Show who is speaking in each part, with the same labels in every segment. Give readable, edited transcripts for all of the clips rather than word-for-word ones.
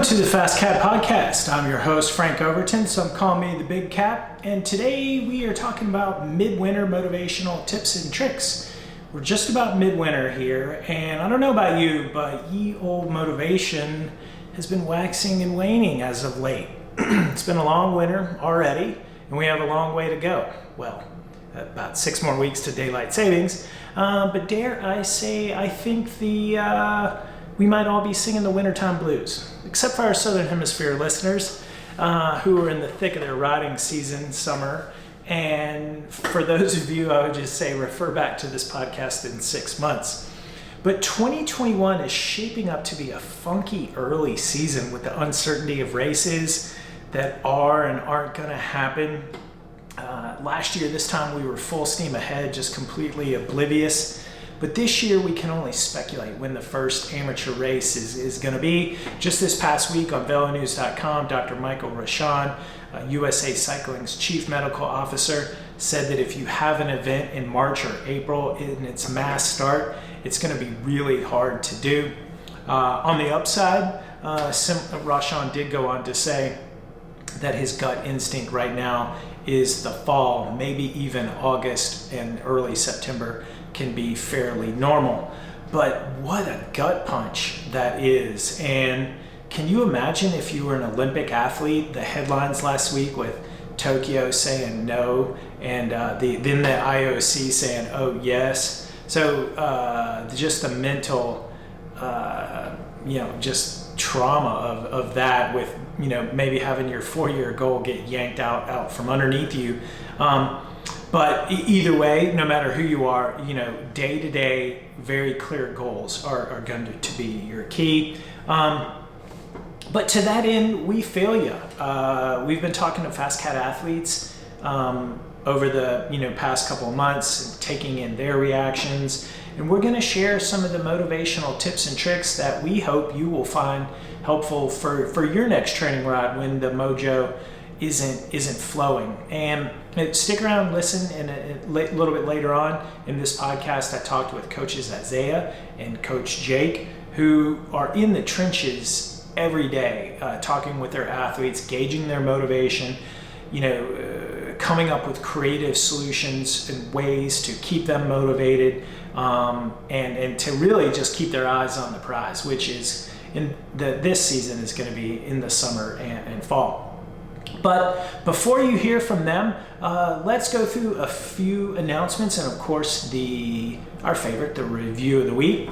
Speaker 1: to the FasCat podcast. I'm your host, Frank Overton. Some call me the Big Cat. And today we are talking about midwinter motivational tips and tricks. We're just about midwinter here. And I don't know about you, but ye old motivation has been waxing and waning as of late. It's been a long winter already, and we have a long way to go. Well, about 6 more weeks to daylight savings. But dare I say, I think we might all be singing the wintertime blues, except for our Southern Hemisphere listeners who are in the thick of their riding season, summer. And for those of you, I would just say refer back to this podcast in 6 months. But 2021 is shaping up to be a funky early season with the uncertainty of races that are and aren't going to happen. Last year, this time, we were full steam ahead, just completely oblivious. But this year, we can only speculate when the first amateur race is going to be. Just this past week on velonews.com, Dr. Michael Rashan, USA Cycling's chief medical officer, said that if you have an event in March or April in its mass start, it's going to be really hard to do. On the upside, Rashan did go on to say that his gut instinct right now is the fall, maybe even August and early September can be fairly normal. But what a gut punch that is. And can you imagine if you were an Olympic athlete, the headlines last week with Tokyo saying no and then the IOC saying, oh yes. So just the mental, just trauma of that with, maybe having your 4-year goal get yanked out from underneath you. But either way, no matter who you are, day to day, very clear goals are going to be your key. But to that end, we feel you. We've been talking to FasCat athletes over the past couple of months, taking in their reactions, and we're going to share some of the motivational tips and tricks that we hope you will find helpful for your next training ride when the mojo isn't flowing. And stick around, listen, and a little bit later on in this podcast, I talked with coaches Isaiah and Coach Jake, who are in the trenches every day, talking with their athletes, gauging their motivation, coming up with creative solutions and ways to keep them motivated, and to really just keep their eyes on the prize, which is this season is going to be in the summer and fall. But before you hear from them, let's go through a few announcements and, of course, our favorite, the review of the week.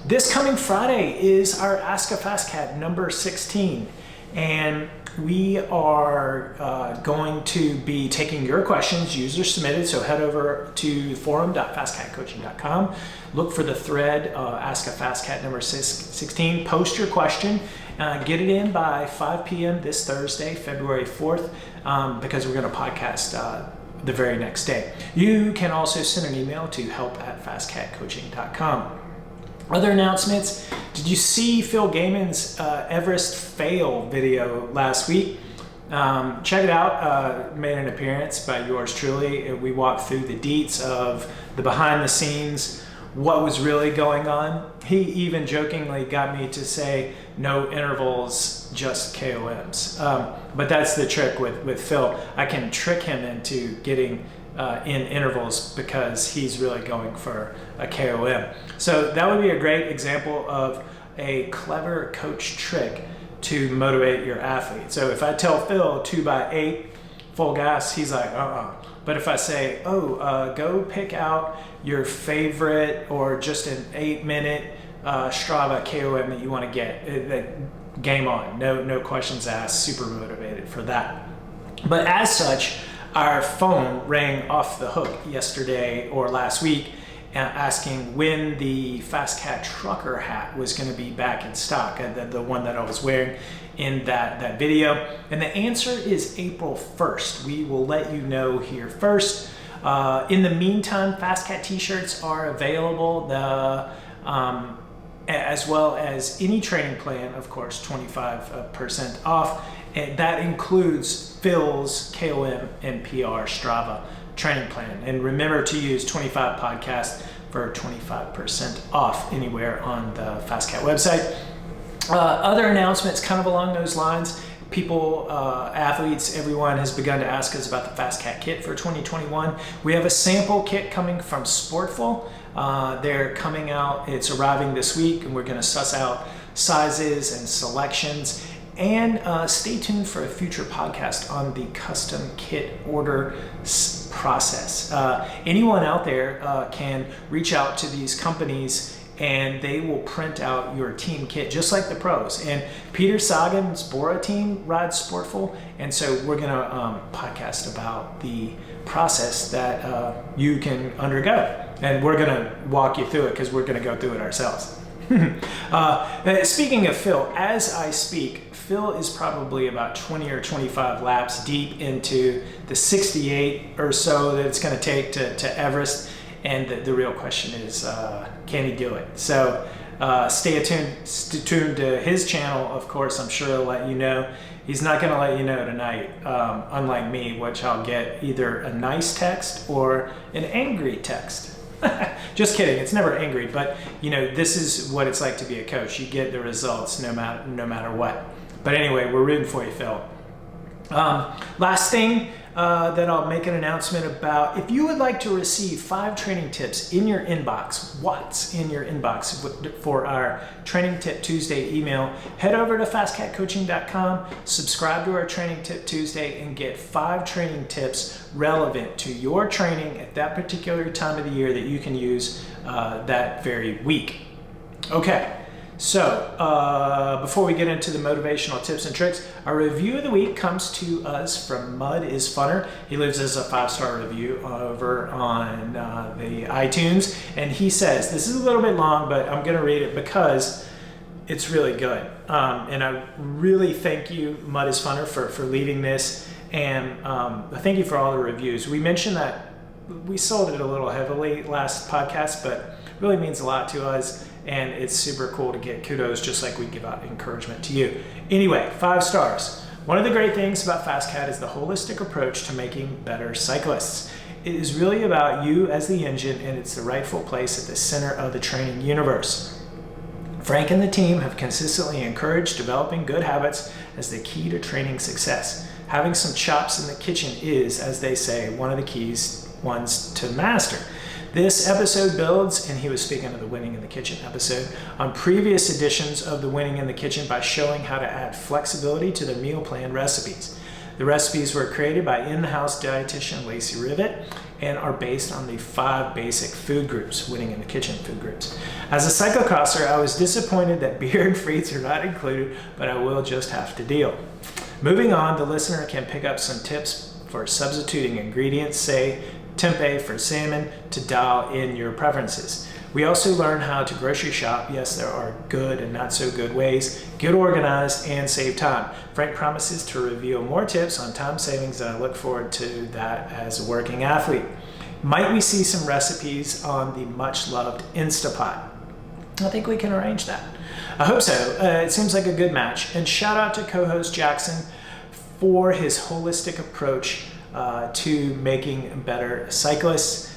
Speaker 1: This coming Friday is our Ask a FasCat number 16, and we are going to be taking your questions, user submitted, so head over to forum.fastcatcoaching.com, look for the thread, Ask a FasCat number 16, post your question, get it in by 5 p.m. this Thursday, February 4th, because we're going to podcast the very next day. You can also send an email to help@fastcatcoaching.com. Other announcements, did you see Phil Gaiman's Everest fail video last week? Check it out, made an appearance by yours truly. We walked through the deets of the behind the scenes, what was really going on. He even jokingly got me to say no intervals, just KOMs. But that's the trick with Phil. I can trick him into getting in intervals because he's really going for a KOM. So that would be a great example of a clever coach trick to motivate your athlete. So if I tell Phil 2x8 full gas, he's like, But if I say, go pick out your favorite or just an 8-minute Strava KOM that you want to get, game on, no questions asked, super motivated for that. But as such, our phone rang off the hook yesterday or last week asking when the FasCat trucker hat was going to be back in stock, the one that I was wearing in that video. And the answer is April 1st. We will let you know here first. In the meantime, FasCat t-shirts are available, as well as any training plan, of course, 25% off. And that includes Phil's KOM and PR Strava training plan. And remember to use 25 podcast for 25% off anywhere on the FasCat website. Other announcements kind of along those lines. People, athletes, everyone has begun to ask us about the FasCat kit for 2021. We have a sample kit coming from Sportful. They're coming out, it's arriving this week, and we're going to suss out sizes and selections. And stay tuned for a future podcast on the custom kit order process. Anyone out there can reach out to these companies and they will print out your team kit just like the pros. And Peter Sagan's Bora team rides Sportful, and so we're going to podcast about the process that you can undergo. And we're going to walk you through it because we're going to go through it ourselves. Speaking of Phil, as I speak, Phil is probably about 20 or 25 laps deep into the 68 or so that it's going to take to Everest. And the real question is, can he do it? So stay tuned to his channel. Of course, I'm sure he'll let you know. He's not going to let you know tonight, unlike me, which I'll get either a nice text or an angry text. Just kidding. It's never angry, but this is what it's like to be a coach. You get the results no matter what. But anyway, we're rooting for you, Phil. Last thing that I'll make an announcement about. If you would like to receive 5 training tips in your inbox, what's in your inbox for our Training Tip Tuesday email, head over to FasCatCoaching.com, subscribe to our Training Tip Tuesday, and get 5 training tips relevant to your training at that particular time of the year that you can use that very week. Okay. So, before we get into the motivational tips and tricks, our review of the week comes to us from Mud is Funner. He lives as a 5-star review over on the iTunes, and he says, this is a little bit long, but I'm going to read it because it's really good. And I really thank you, Mud is Funner, for leading this, and thank you for all the reviews. We mentioned that we sold it a little heavily last podcast, but it really means a lot to us. And it's super cool to get kudos just like we give out encouragement to you. Anyway, 5 stars. One of the great things about FasCat is the holistic approach to making better cyclists. It is really about you as the engine, and it's the rightful place at the center of the training universe. Frank and the team have consistently encouraged developing good habits as the key to training success. Having some chops in the kitchen is, as they say, one of the keys ones to master. This episode builds, and he was speaking of the Winning in the Kitchen episode, on previous editions of the Winning in the Kitchen by showing how to add flexibility to the meal plan recipes. The recipes were created by in-house dietitian Lacey Rivet and are based on the 5 basic food groups, Winning in the Kitchen food groups. As a cyclocrosser, I was disappointed that beer and frites are not included, but I will just have to deal. Moving on, the listener can pick up some tips for substituting ingredients, say tempeh for salmon, to dial in your preferences. We also learn how to grocery shop. Yes, there are good and not so good ways. Get organized and save time. Frank promises to reveal more tips on time savings, and I look forward to that as a working athlete. Might we see some recipes on the much loved Instapot? I think we can arrange that. I hope so. It seems like a good match. And shout out to co-host Jackson for his holistic approach to making better cyclists.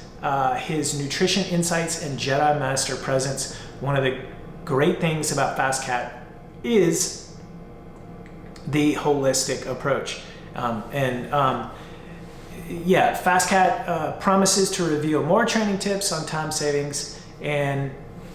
Speaker 1: His nutrition insights and Jedi Master presence. One of the great things about FasCat is the holistic approach. FasCat promises to reveal more training tips on time savings. And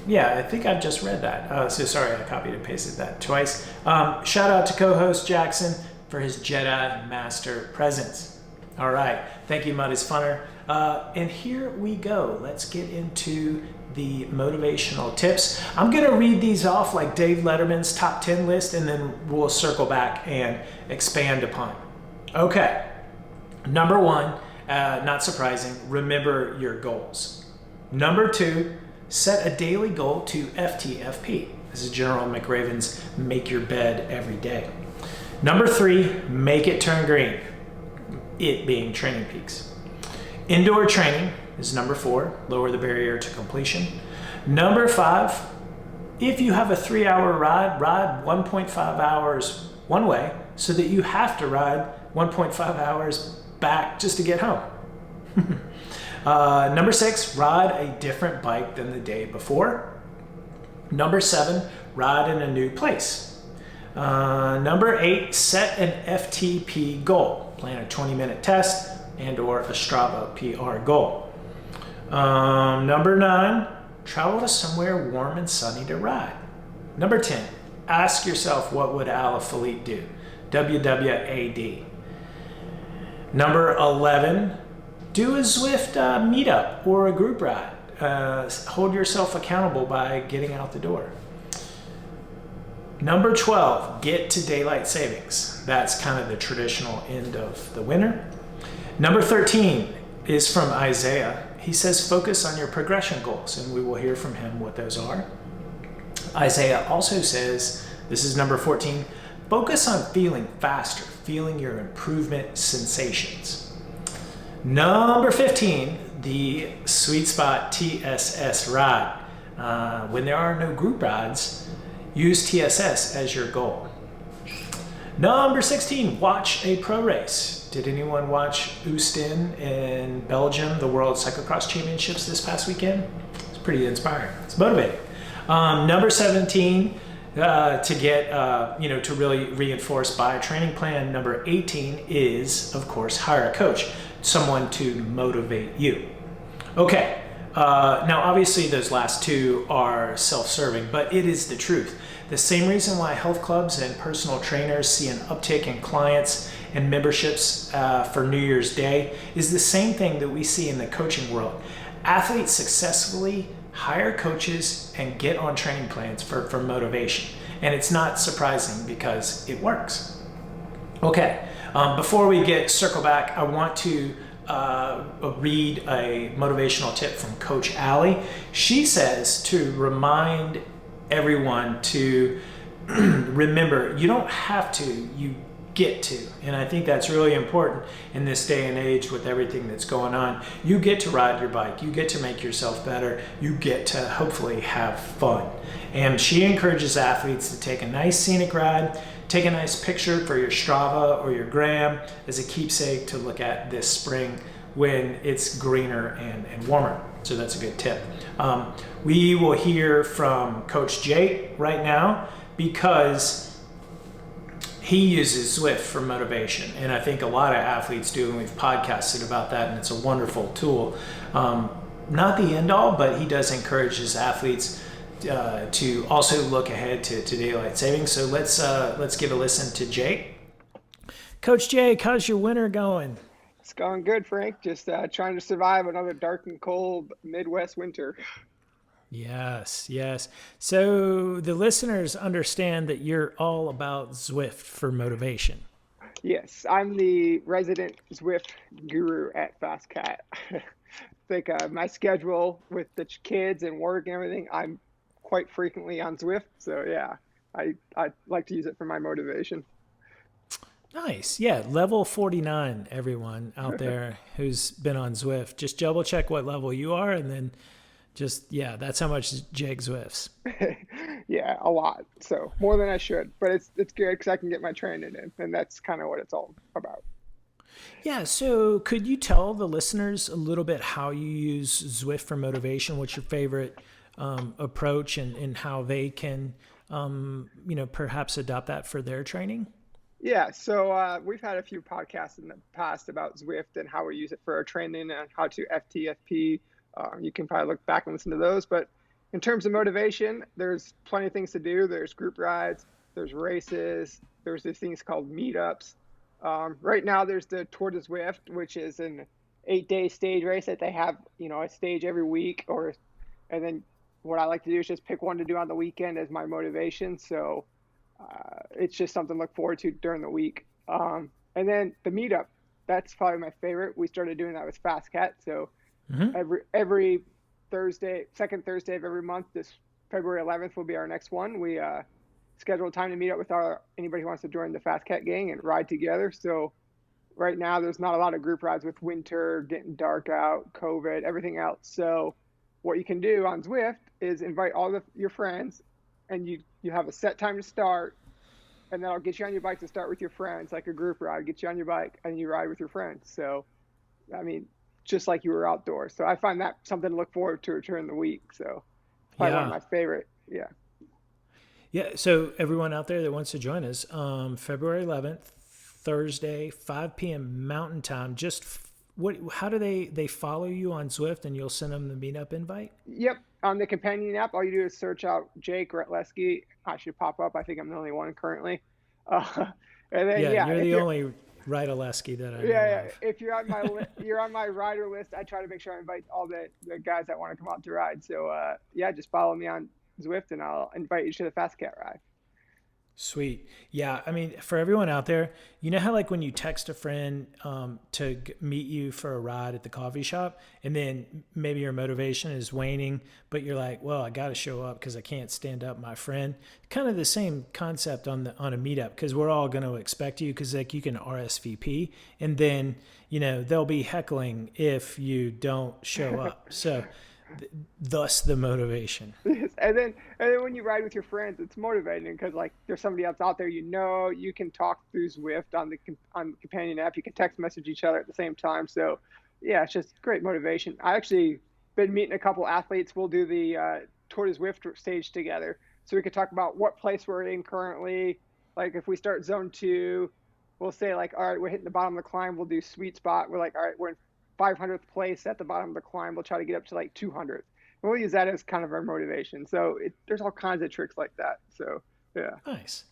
Speaker 1: yeah, I think I've just read that. So sorry, I copied and pasted that twice. Shout out to co-host Jackson for his Jedi Master presence. All right, thank you, Mud is Funner. And here we go. Let's get into the motivational tips. I'm gonna read these off like Dave Letterman's top 10 list, and then we'll circle back and expand upon. Okay, number 1, not surprising, remember your goals. Number 2, set a daily goal to FtFP. This is General McRaven's Make Your Bed Every Day. Number 3, make it turn green. It being training peaks. Indoor training is number 4, lower the barrier to completion. Number 5, if you have a 3-hour ride, ride 1.5 hours one way so that you have to ride 1.5 hours back just to get home. Number 6, ride a different bike than the day before. Number 7, ride in a new place. Number 8, set an FtP goal. Plan a 20-minute test and or a Strava PR goal. Number 9, travel to somewhere warm and sunny to ride. Number 10, ask yourself, what would Alaphilippe do? WWAD. Number 11, do a Zwift meetup or a group ride. Hold yourself accountable by getting out the door. Number 12, get to daylight savings. That's kind of the traditional end of the winter. Number 13 is from Isaiah. He says, focus on your progression goals, and we will hear from him what those are. Isaiah also says, this is number 14, focus on feeling faster, feeling your improvement sensations. Number 15, the sweet spot TSS ride. When there are no group rides, use TSS as your goal. Number 16, watch a pro race. Did anyone watch Oostende in Belgium, the World Cyclocross Championships this past weekend? It's pretty inspiring. It's motivating. Number 17, to get, to really reinforce by a training plan. Number 18 is, of course, hire a coach, someone to motivate you. Okay, now obviously those last two are self-serving, but it is the truth. The same reason why health clubs and personal trainers see an uptick in clients and memberships for New Year's Day is the same thing that we see in the coaching world. Athletes successfully hire coaches and get on training plans for motivation. And it's not surprising because it works. Okay, before we circle back, I want to read a motivational tip from Coach Allie. She says to remind everyone to remember, you don't have to, you get to. And I think that's really important in this day and age with everything that's going on. You get to ride your bike, you get to make yourself better, you get to hopefully have fun. And she encourages athletes to take a nice scenic ride, take a nice picture for your Strava or your Gram as a keepsake to look at this spring when it's greener and warmer. So that's a good tip. We will hear from Coach Jake right now because he uses Zwift for motivation. And I think a lot of athletes do, and we've podcasted about that, and it's a wonderful tool. Not the end all, but he does encourage his athletes to also look ahead to daylight savings. So let's give a listen to Jake. Coach Jake, how's your winter going?
Speaker 2: It's going good, Frank. Just trying to survive another dark and cold Midwest winter.
Speaker 1: Yes. So the listeners understand that you're all about Zwift for motivation.
Speaker 2: Yes, I'm the resident Zwift guru at FasCat. I think my schedule with the kids and work and everything, I'm quite frequently on Zwift. So yeah, I like to use it for my motivation.
Speaker 1: Nice. Yeah. Level 49, everyone out there who's been on Zwift. Just double check what level you are and then that's how much Jake Zwifts.
Speaker 2: Yeah, a lot. So more than I should, but it's good because I can get my training in, and that's kind of what it's all about.
Speaker 1: Yeah. So could you tell the listeners a little bit how you use Zwift for motivation? What's your favorite approach and how they can, perhaps adopt that for their training?
Speaker 2: Yeah, so we've had a few podcasts in the past about Zwift and how we use it for our training and how to FtFP. You can probably look back and listen to those. But in terms of motivation, there's plenty of things to do. There's group rides, there's races, there's these things called meetups. Right now, there's the Tour de Zwift, which is an 8-day stage race that they have, a stage every week. And then what I like to do is just pick one to do on the weekend as my motivation. So it's just something to look forward to during the week. And then the meetup, that's probably my favorite. We started doing that with FasCat. So every Thursday, second Thursday of every month, this February 11th will be our next one. We schedule time to meet up with anybody who wants to join the FasCat gang and ride together. So right now there's not a lot of group rides with winter, getting dark out, COVID, everything else. So what you can do on Zwift is invite all your friends, and you have a set time to start, and then I'll get you on your bike to start with your friends, like a group ride, get you on your bike and you ride with your friends. So, I mean, just like you were outdoors. So I find that something to look forward to during the week. So it's probably one of my favorite. Yeah.
Speaker 1: Yeah. So everyone out there that wants to join us, February 11th, Thursday, 5 p.m. Mountain Time. How do they follow you on Zwift and you'll send them the meetup invite?
Speaker 2: Yep. On the companion app, all you do is search out Jake Retleski. I should pop up. I think I'm the only one currently. Uh, and then,
Speaker 1: Yeah,
Speaker 2: yeah,
Speaker 1: you're
Speaker 2: if
Speaker 1: the
Speaker 2: you're,
Speaker 1: only Ryder-Leski that I know
Speaker 2: yeah,
Speaker 1: of.
Speaker 2: if you're on you're on my rider list. I try to make sure I invite all the guys that want to come out to ride. So, yeah, just follow me on Zwift and I'll invite you to the FasCat ride.
Speaker 1: Sweet. Yeah. I mean, for everyone out there, you know how like when you text a friend meet you for a ride at the coffee shop and then maybe your motivation is waning, but you're like, well, I got to show up because I can't stand up my friend. Kind of the same concept on a meetup because we're all going to expect you because like you can RSVP and then, they'll be heckling if you don't show up. So thus the motivation.
Speaker 2: And then when you ride with your friends, it's motivating because like there's somebody else out there, you can talk through Zwift on the companion app. You can text message each other at the same time. So yeah, it's just great motivation. I actually been meeting a couple athletes. We'll do the Tour de Zwift stage together, so we could talk about what place we're in currently. Like if we start zone 2, we'll say like, all right, we're hitting the bottom of the climb. We'll do sweet spot. We're like, all right, we're in 500th place at the bottom of the climb. We'll try to get up to like 200th. We'll use that as kind of our motivation. So there's all kinds of tricks like that. So yeah.
Speaker 1: Nice.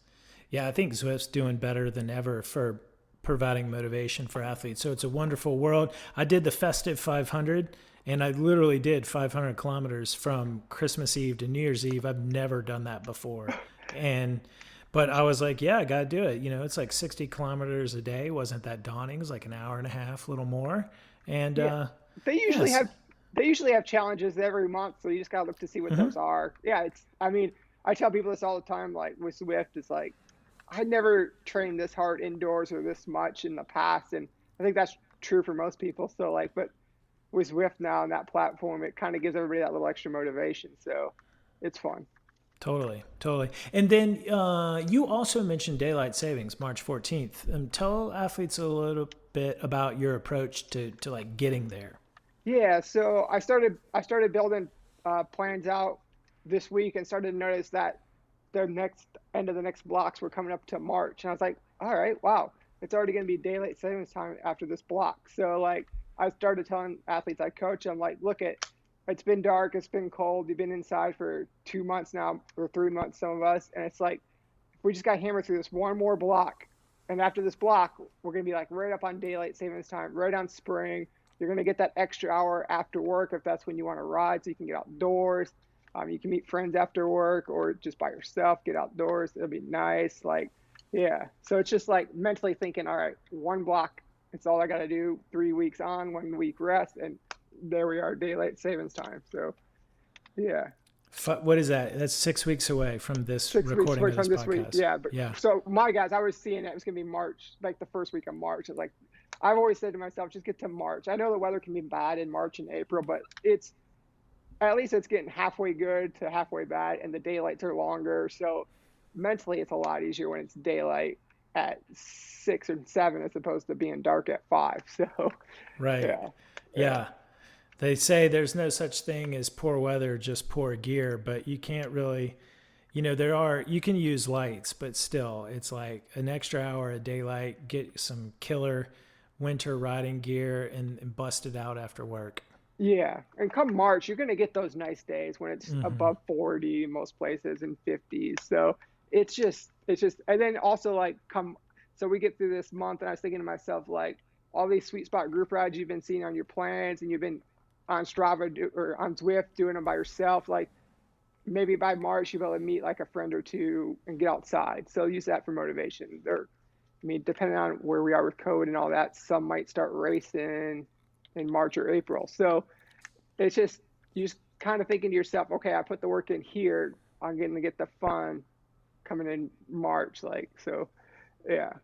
Speaker 1: Yeah, I think Zwift's doing better than ever for providing motivation for athletes. So it's a wonderful world. I did the festive 500 and I literally did 500 kilometers from Christmas Eve to New Year's Eve. I've never done that before. But I was like, yeah, I got to do it. It's like 60 kilometers a day. It wasn't that daunting. It was like an hour and a half, a little more. And
Speaker 2: yeah. They usually have challenges every month, so you just gotta look to see what those are. Yeah, I tell people this all the time, like with Zwift, it's like I never trained this hard indoors or this much in the past, and I think that's true for most people. So like, but with Zwift now and that platform, it kind of gives everybody that little extra motivation. So it's fun.
Speaker 1: Totally. And then you also mentioned daylight savings, March 14th. Tell athletes a little bit about your approach to like getting there.
Speaker 2: Yeah, so I started building plans out this week and started to notice that the next end of the next blocks were coming up to March, and I was like, all right, wow, it's already going to be daylight savings time after this block. So like I started telling athletes I coach, I'm like, look, it's been dark, it's been cold, you've been inside for 2 months now or 3 months, some of us, and it's like if we just got hammered through this one more block, and after this block, we're going to be like right up on daylight savings time, right on spring. You're going to get that extra hour after work if that's when you want to ride, so you can get outdoors. You can meet friends after work or just by yourself, get outdoors. It'll be nice. Like, yeah. So it's just like mentally thinking, all right, one block, it's all I got to do. 3 weeks on, 1 week rest. And there we are, daylight savings time. So, yeah.
Speaker 1: What is that? That's 6 weeks away from this
Speaker 2: 6 weeks
Speaker 1: recording
Speaker 2: away
Speaker 1: of
Speaker 2: from
Speaker 1: this
Speaker 2: this
Speaker 1: podcast.
Speaker 2: week. Yeah. But
Speaker 1: Yeah.
Speaker 2: So my guys, I was seeing it was going to be March, like the first week of March. It's like, I've always said to myself, just get to March. I know the weather can be bad in March and April, but at least it's getting halfway good to halfway bad, and the daylights are longer. So mentally, it's a lot easier when it's daylight at 6 or 7 as opposed to being dark at 5. So,
Speaker 1: right. Yeah. They say there's no such thing as poor weather, just poor gear, but you can't really, you can use lights, but still it's like an extra hour of daylight, get some killer winter riding gear and bust it out after work.
Speaker 2: Yeah. And come March, you're going to get those nice days when it's above 40 in most places and 50s. So it's just, and then also like so we get through this month and I was thinking to myself, like all these sweet spot group rides you've been seeing on your plans and you've been on Strava or on Zwift doing them by yourself, like maybe by March you'll be able to meet like a friend or two and get outside. So use that for motivation. Depending on where we are with code and all that, some might start racing in March or April. So it's just, you just kind of thinking to yourself, okay, I put the work in here, I'm going to get the fun coming in March. Like, so yeah,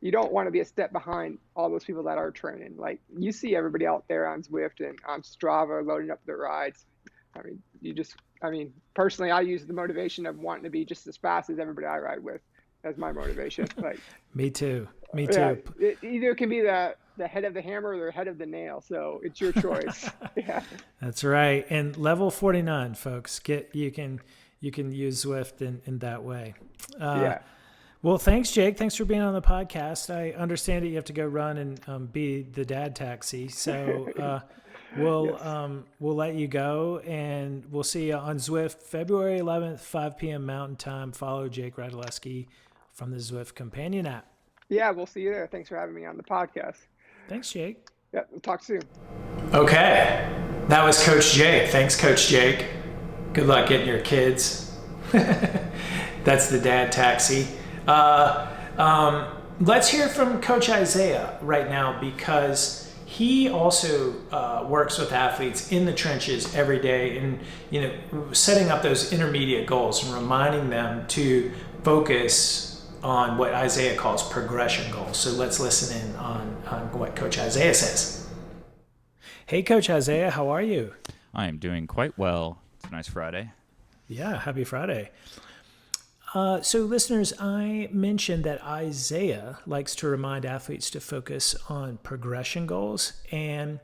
Speaker 2: you don't want to be a step behind all those people that are training. Like you see everybody out there on Zwift and on Strava loading up their rides. Personally, I use the motivation of wanting to be just as fast as everybody I ride with as my motivation. Like
Speaker 1: Me too.
Speaker 2: Yeah, it either can be the head of the hammer or the head of the nail. So it's your choice. Yeah.
Speaker 1: That's right. And level 49, folks, you can use Zwift in that way.
Speaker 2: Yeah.
Speaker 1: Well, thanks, Jake. Thanks for being on the podcast. I understand that you have to go run and be the dad taxi. So
Speaker 2: Yes.
Speaker 1: we'll let you go, and we'll see you on Zwift February 11th, 5 p.m. Mountain Time. Follow Jake Radulesky from the Zwift Companion app.
Speaker 2: Yeah, we'll see you there. Thanks for having me on the podcast.
Speaker 1: Thanks, Jake.
Speaker 2: Yeah, we'll talk soon.
Speaker 1: Okay. That was Coach Jake. Thanks, Coach Jake. Good luck getting your kids. That's the dad taxi. Let's hear from Coach Isaiah right now, because he also works with athletes in the trenches every day, and setting up those intermediate goals and reminding them to focus on what Isaiah calls progression goals. So let's listen in on what Coach Isaiah says. Hey, Coach Isaiah, how are you?
Speaker 3: I am doing quite well. It's a nice Friday.
Speaker 1: Yeah, happy Friday. So listeners, I mentioned that Isaiah likes to remind athletes to focus on progression goals and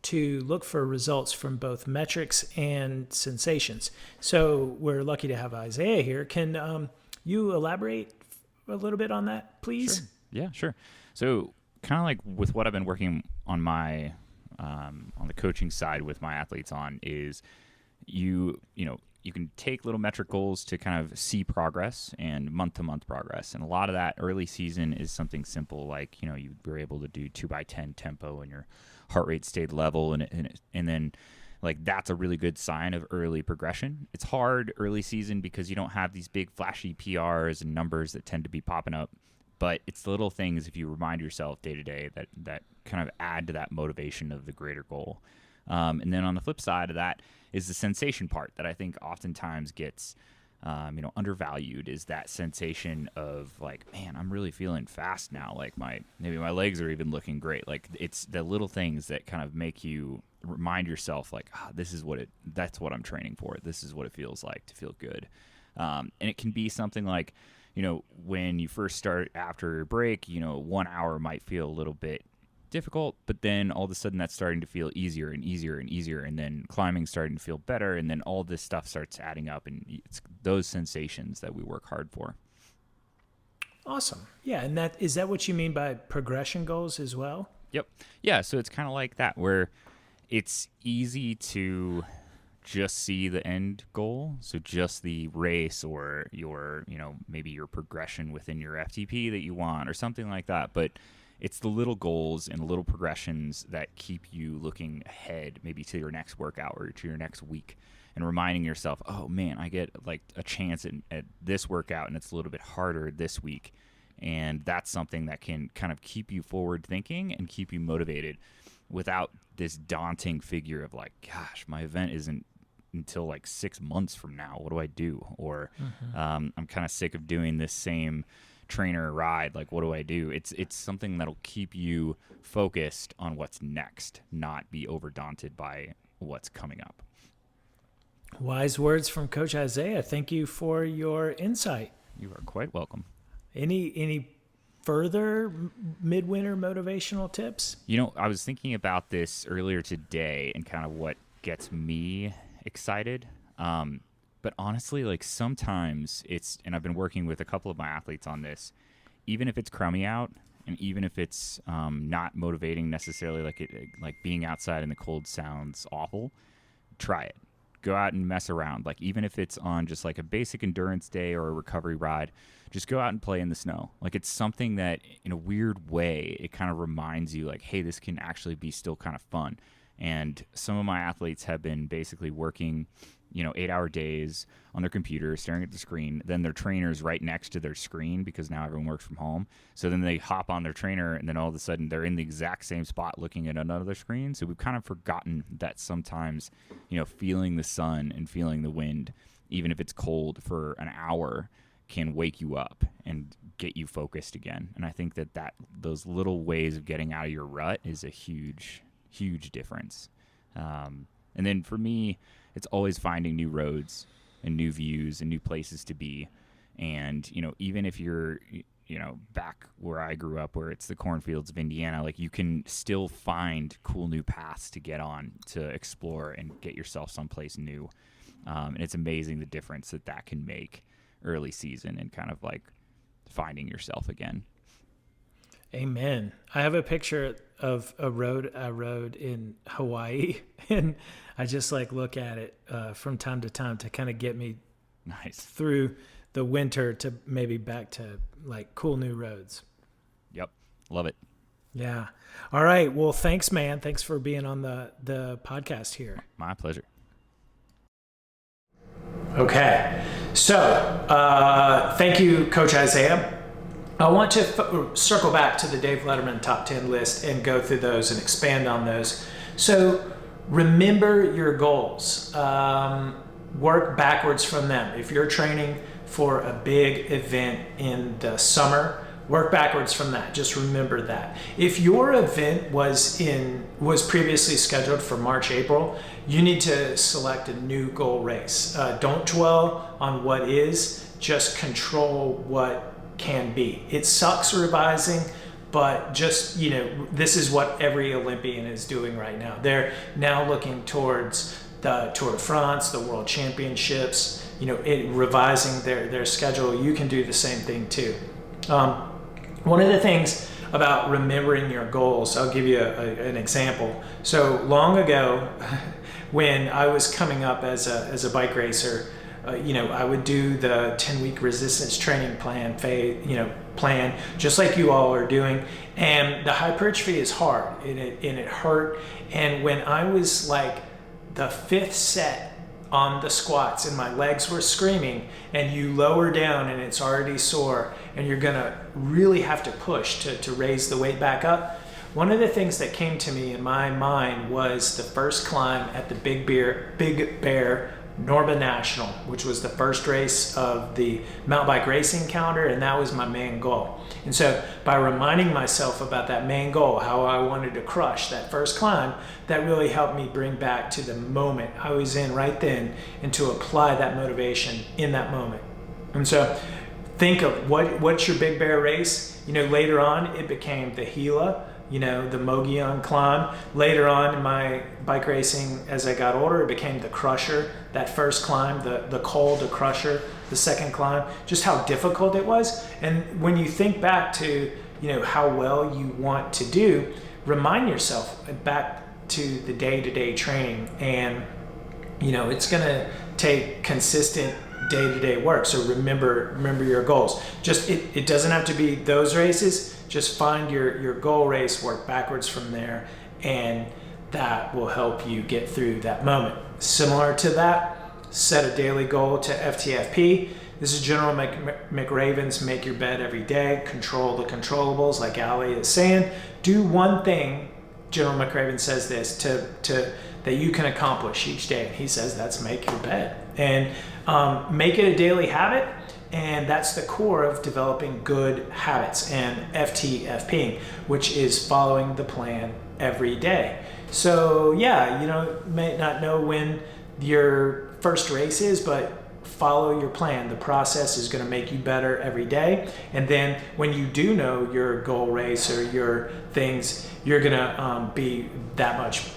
Speaker 1: to look for results from both metrics and sensations. So we're lucky to have Isaiah here. Can you elaborate a little bit on that, please?
Speaker 3: Sure. Yeah, sure. So kind of like with what I've been working on my on the coaching side with my athletes on is you can take little metric goals to kind of see progress and month-to-month progress. And a lot of that early season is something simple like, you were able to do 2x10 tempo and your heart rate stayed level. And then like that's a really good sign of early progression. It's hard early season because you don't have these big flashy PRs and numbers that tend to be popping up. But it's the little things, if you remind yourself day to day, that kind of add to that motivation of the greater goal. And then on the flip side of that is the sensation part that I think oftentimes gets, undervalued, is that sensation of like, man, I'm really feeling fast now. Like maybe my legs are even looking great. Like it's the little things that kind of make you remind yourself like, that's what I'm training for. This is what it feels like to feel good. And it can be something like, when you first start after your break, 1 hour might feel a little bit difficult, but then all of a sudden that's starting to feel easier and easier and easier, and then climbing starting to feel better, and then all this stuff starts adding up, and it's those sensations that we work hard for.
Speaker 1: Awesome. Yeah, and is that what you mean by progression goals as well?
Speaker 3: Yep. Yeah, so it's kind of like that, where it's easy to just see the end goal, so just the race or your, maybe your progression within your FtP that you want or something like that, but it's the little goals and the little progressions that keep you looking ahead, maybe to your next workout or to your next week, and reminding yourself, oh man, I get like a chance at this workout and it's a little bit harder this week. And that's something that can kind of keep you forward thinking and keep you motivated without this daunting figure of like, gosh, my event isn't until like 6 months from now. What do I do? Or I'm kind of sick of doing this same trainer ride. Like, what do I do? It's something that'll keep you focused on what's next, not be overdaunted by what's coming up.
Speaker 1: Wise words from Coach Isaiah. Thank you for your insight.
Speaker 3: You are quite welcome.
Speaker 1: Any further midwinter motivational tips?
Speaker 3: I was thinking about this earlier today and kind of what gets me excited. But honestly, like sometimes and I've been working with a couple of my athletes on this, even if it's crummy out and even if it's not motivating necessarily, like being outside in the cold sounds awful, try it. Go out and mess around. Like even if it's on just like a basic endurance day or a recovery ride, just go out and play in the snow. Like it's something that in a weird way, it kind of reminds you like, hey, this can actually be still kind of fun. And some of my athletes have been basically working 8-hour days on their computer, staring at the screen. Then their trainer's right next to their screen because now everyone works from home. So then they hop on their trainer and then all of a sudden they're in the exact same spot looking at another screen. So we've kind of forgotten that sometimes, feeling the sun and feeling the wind, even if it's cold for an hour, can wake you up and get you focused again. And I think that those little ways of getting out of your rut is a huge difference. And then for me, it's always finding new roads and new views and new places to be. And, even if you're, back where I grew up, where it's the cornfields of Indiana, like you can still find cool new paths to get on, to explore and get yourself someplace new. And it's amazing the difference that can make early season and kind of like finding yourself again.
Speaker 1: Amen. I have a picture of a road I rode in Hawaii, and I just like look at it from time to time to kind of get me
Speaker 3: Nice
Speaker 1: through the winter to maybe back to like cool new roads.
Speaker 3: Yep. Love it.
Speaker 1: Yeah. All right. Well, thanks, man. Thanks for being on the podcast here.
Speaker 3: My pleasure.
Speaker 1: Okay. So, thank you, Coach Isaiah. I want to circle back to the Dave Letterman top 10 list and go through those and expand on those. So, remember your goals. Work backwards from them. If you're training for a big event in the summer, work backwards from that. Just remember that. If your event was previously scheduled for March, April, you need to select a new goal race. Don't dwell on what is, just control what can be. It sucks revising, but just, this is what every Olympian is doing right now. They're now looking towards the Tour de France, the World Championships, revising their schedule. You can do the same thing too. One of the things about remembering your goals, I'll give you an example. So long ago, when I was coming up as a bike racer, I would do the 10-week resistance training plan, just like you all are doing. And the hypertrophy is hard, and it hurt. And when I was like the fifth set on the squats and my legs were screaming, and you lower down and it's already sore, and you're gonna really have to push to raise the weight back up. One of the things that came to me in my mind was the first climb at the Big Bear Norba National, which was the first race of the mountain bike racing calendar, and that was my main goal. And so by reminding myself about that main goal, how I wanted to crush that first climb, that really helped me bring back to the moment I was in right then, and to apply that motivation in that moment. And so think of what's your Big Bear race. Later on it became the Gila, the Mogollon climb. Later on in my bike racing, as I got older, it became the Crusher, that first climb, the Col de Crusher, the second climb, just how difficult it was. And when you think back to, how well you want to do, remind yourself back to the day-to-day training. And, it's going to take consistent day-to-day work. So remember your goals. Just, it doesn't have to be those races. Just find your goal race, work backwards from there, and that will help you get through that moment. Similar to that, set a daily goal to FtFP. This is General McRaven's Make Your Bed Every Day. Control the controllables, like Ali is saying. Do one thing, General McRaven says this, that you can accomplish each day. And he says that's make your bed. And make it a daily habit. And that's the core of developing good habits and FtFP, which is following the plan every day. So yeah, may not know when your first race is, but follow your plan. The process is going to make you better every day. And then when you do know your goal race or your things, you're going to be that much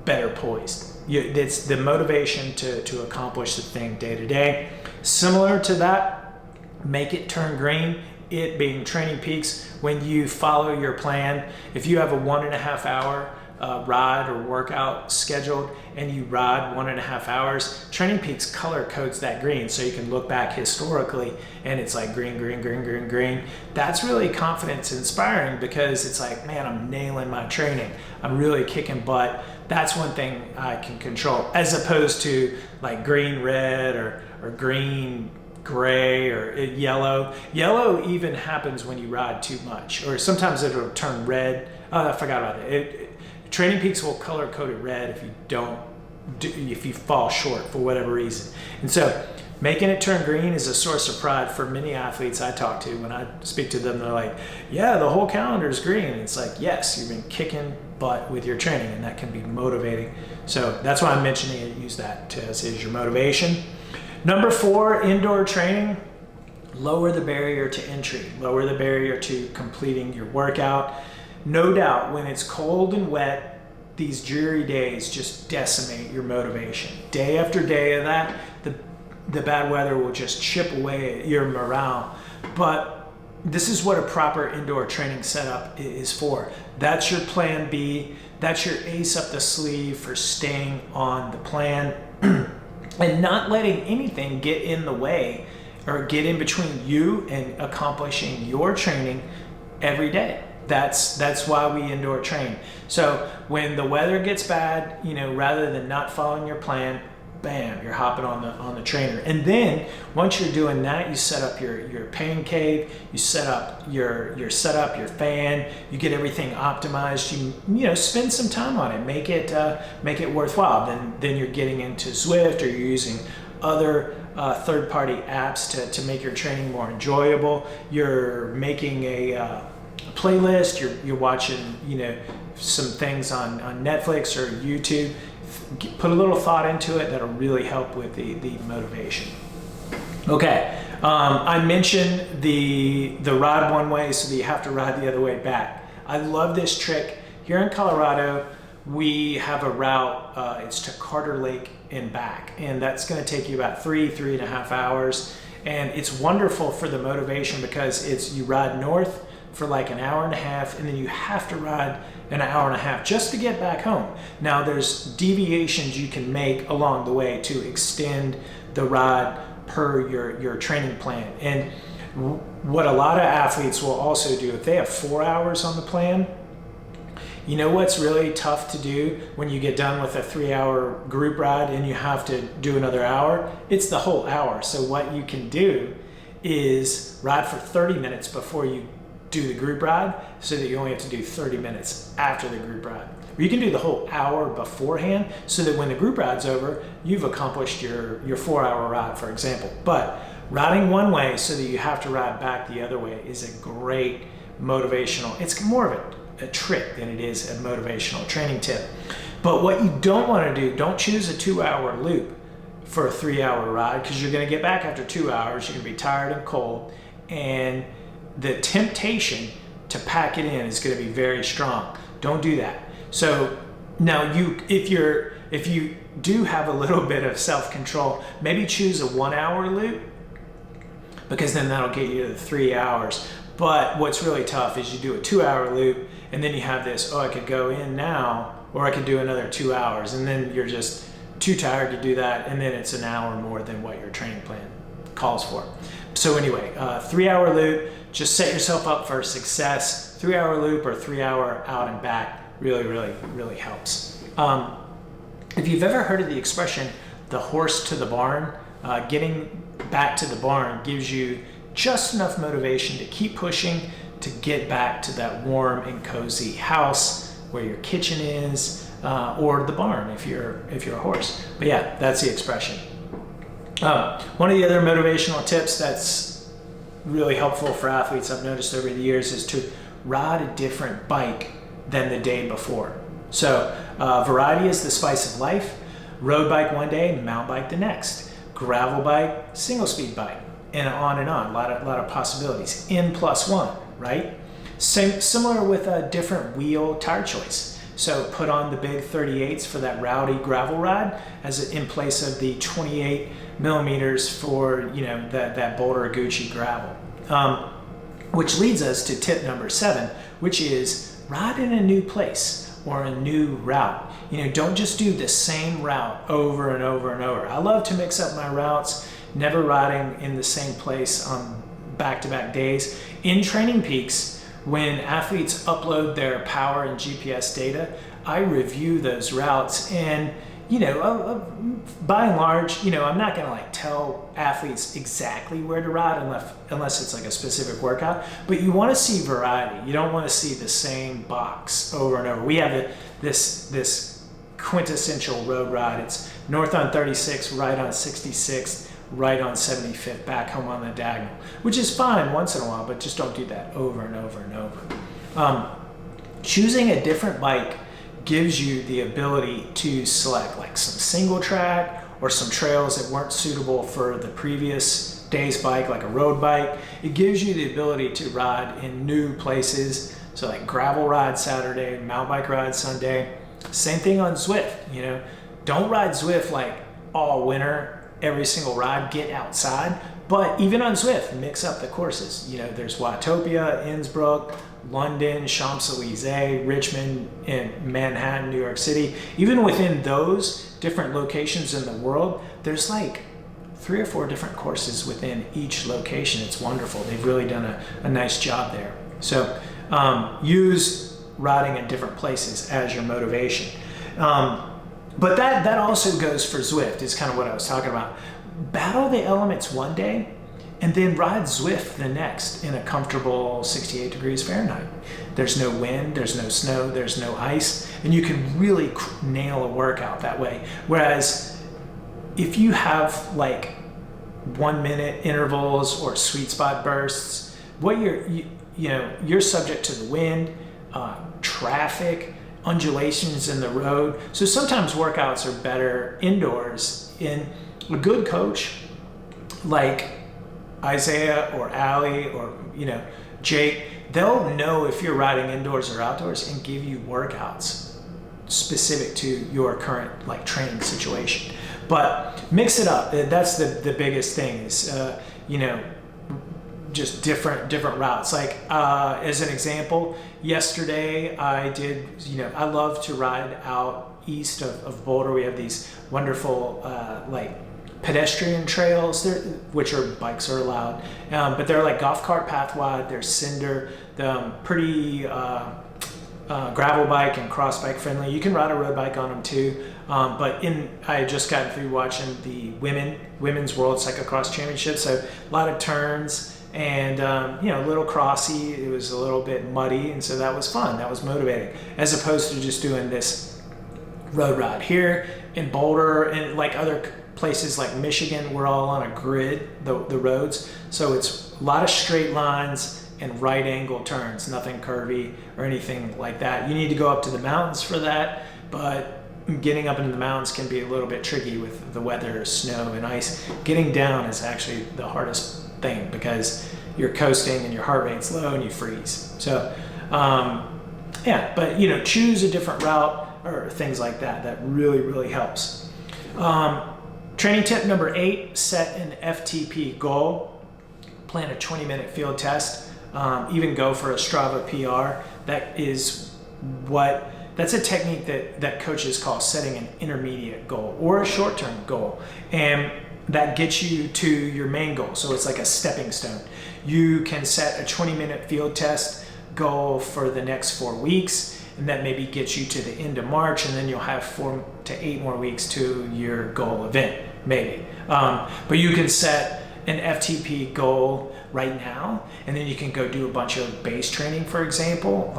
Speaker 1: better poised. It's the motivation to accomplish the thing day to day. Similar to that, make it turn green, it being Training Peaks. When you follow your plan, if you have a 1.5 hour ride or workout scheduled and you ride 1.5 hours, Training Peaks color codes that green, so you can look back historically and it's like green, green, green, green, green. That's really confidence inspiring, because it's like, man, I'm nailing my training. I'm really kicking butt. That's one thing I can control, as opposed to like green, red, or green, gray, or yellow. Yellow even happens when you ride too much, or sometimes it'll turn red. Oh, I forgot about it. Training Peaks will color code it red if you fall short for whatever reason. And so making it turn green is a source of pride for many athletes I talk to. When I speak to them, they're like, yeah, the whole calendar is green. And it's like, yes, you've been kicking butt with your training, and that can be motivating. So that's why I'm mentioning it. Use that as your motivation. Number 4, indoor training. Lower the barrier to entry. Lower the barrier to completing your workout. No doubt, when it's cold and wet, these dreary days just decimate your motivation. Day after day of that, the bad weather will just chip away at your morale. But this is what a proper indoor training setup is for. That's your plan B. That's your ace up the sleeve for staying on the plan and not letting anything get in the way or get in between you and accomplishing your training every day. That's why we indoor train. So when the weather gets bad, rather than not following your plan, bam, you're hopping on the trainer. And then once you're doing that, you set up your pain cave, you set up your setup, your fan, you get everything optimized, you spend some time on it, make it worthwhile. Then you're getting into Zwift, or you're using other third-party apps to make your training more enjoyable. You're making a playlist, you're watching some things on Netflix or YouTube. Put a little thought into it. That'll really help with the motivation. Okay, I mentioned the ride one way so that you have to ride the other way back. I love this trick. Here in Colorado, we have a route, it's to Carter Lake and back, and that's going to take you about 3.5 hours, and it's wonderful for the motivation because you ride north for like an hour and a half, and then you have to ride an hour and a half just to get back home. Now there's deviations you can make along the way to extend the ride per your training plan. And what a lot of athletes will also do, if they have 4 hours on the plan, what's really tough to do when you get done with a 3-hour group ride and you have to do another hour? It's the whole hour. So what you can do is ride for 30 minutes before you do the group ride, so that you only have to do 30 minutes after the group ride. Or you can do the whole hour beforehand, so that when the group ride's over, you've accomplished your 4-hour ride, for example. But riding one way so that you have to ride back the other way is a great motivational, it's more of a trick than it is a motivational training tip. But what you don't want to do, don't choose a 2-hour loop for a 3-hour ride, because you're going to get back after 2 hours, you're going to be tired and cold, and the temptation to pack it in is going to be very strong. Don't do that. So now if you do have a little bit of self-control, maybe choose a 1-hour loop, because then that'll get you to the 3 hours. But what's really tough is you do a 2-hour loop, and then you have this, I could go in now, or I could do another 2 hours, and then you're just too tired to do that, and then it's an hour more than what your training plan calls for. So anyway, 3-hour loop, just set yourself up for success. 3-hour loop or 3-hour out and back really helps. If you've ever heard of the expression, the horse to the barn, getting back to the barn gives you just enough motivation to keep pushing to get back to that warm and cozy house where your kitchen is, or the barn if you're a horse. But yeah, that's the expression. One of the other motivational tips that's really helpful for athletes I've noticed over the years is to ride a different bike than the day before. So variety is the spice of life. Road bike one day, mountain bike the next. Gravel bike, single speed bike, and on and on. A lot of possibilities. N+1, right? Similar with a different wheel tire choice. So put on the big 38s for that rowdy gravel ride in place of the 28 millimeters for that Boulder Gucci gravel. Which leads us to tip number 7, which is ride in a new place or a new route. Don't just do the same route over and over and over. I love to mix up my routes, never riding in the same place on back-to-back days. In Training Peaks, when athletes upload their power and GPS data, I review those routes, and by and large, I'm not going to tell athletes exactly where to ride unless it's like a specific workout, but you want to see variety. You don't want to see the same box over and over. We have this quintessential road ride. It's north on 36, right on 66, right on 75th, back home on the diagonal, which is fine once in a while, but just don't do that over and over and over. Choosing a different bike gives you the ability to select some single track or some trails that weren't suitable for the previous day's bike, like a road bike. It gives you the ability to ride in new places. So like gravel ride Saturday, mountain bike ride Sunday, Same thing on Zwift, don't ride Zwift like all winter, every single ride, get outside. But even on Zwift, mix up the courses. There's Watopia, Innsbruck, London, Champs-Élysées, Richmond, and Manhattan, New York City. Even within those different locations in the world, there's like 3 or 4 different courses within each location. It's wonderful. They've really done a nice job there. So use riding in different places as your motivation. But that also goes for Zwift, is kind of what I was talking about. Battle the elements one day and then ride Zwift the next in a comfortable 68 degrees Fahrenheit. There's no wind, there's no snow, there's no ice, and you can really nail a workout that way. Whereas if you have like 1 minute intervals or sweet spot bursts, what you're subject to the wind, traffic, undulations in the road. So sometimes workouts are better indoors. In a good coach like Isaiah or Ali or Jake, they'll know if you're riding indoors or outdoors and give you workouts specific to your current training situation. But mix it up. That's the biggest thing is just different routes. As an example, yesterday I did, I love to ride out east of Boulder. We have these wonderful pedestrian trails, which are bikes are allowed, but they're like golf cart path wide. They're cinder, pretty gravel bike and cross bike friendly. You can ride a road bike on them too. But I had just gotten through watching the women's World Cyclocross Championship, so a lot of turns and a little crossy. It was a little bit muddy, and so that was fun. That was motivating, as opposed to just doing this road ride here in Boulder and other places like Michigan. We're all on a grid, the roads, so it's a lot of straight lines and right angle turns, nothing curvy or anything like that. You need to go up to the mountains for that, but getting up into the mountains can be a little bit tricky with the weather, snow and ice. Getting down is actually the hardest thing because you're coasting and your heart rate's low and you freeze. So but choose a different route or things like that. That really helps. Training tip number 8, set an FtP goal. Plan a 20-minute field test. Even go for a Strava PR. That's a technique that coaches call setting an intermediate goal or a short-term goal, and that gets you to your main goal. So it's like a stepping stone. You can set a 20-minute field test goal for the next 4 weeks, and that maybe gets you to the end of March, and then you'll have 4 to 8 more weeks to your goal event, maybe. But you can set an FtP goal right now, and then you can go do a bunch of base training, for example,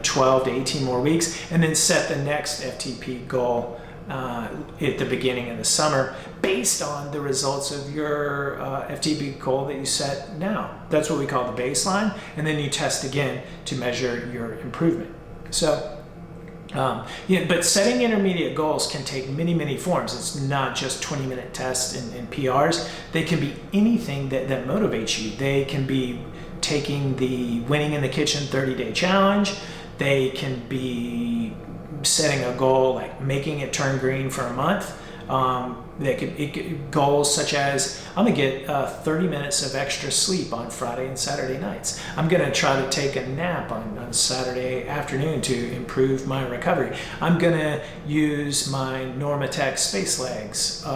Speaker 1: 12 to 18 more weeks, and then set the next FtP goal at the beginning of the summer based on the results of your FtP goal that you set now. That's what we call the baseline, and then you test again to measure your improvement. So but setting intermediate goals can take many forms. It's not just 20-minute tests and PRs. They can be anything that motivates you. They can be taking the Winning in the Kitchen 30-day challenge. They can be setting a goal like making it turn green for a month. Goals such as, I'm gonna get 30 minutes of extra sleep on Friday and Saturday nights. I'm gonna try to take a nap on Saturday afternoon to improve my recovery. I'm gonna use my Normatec Space Legs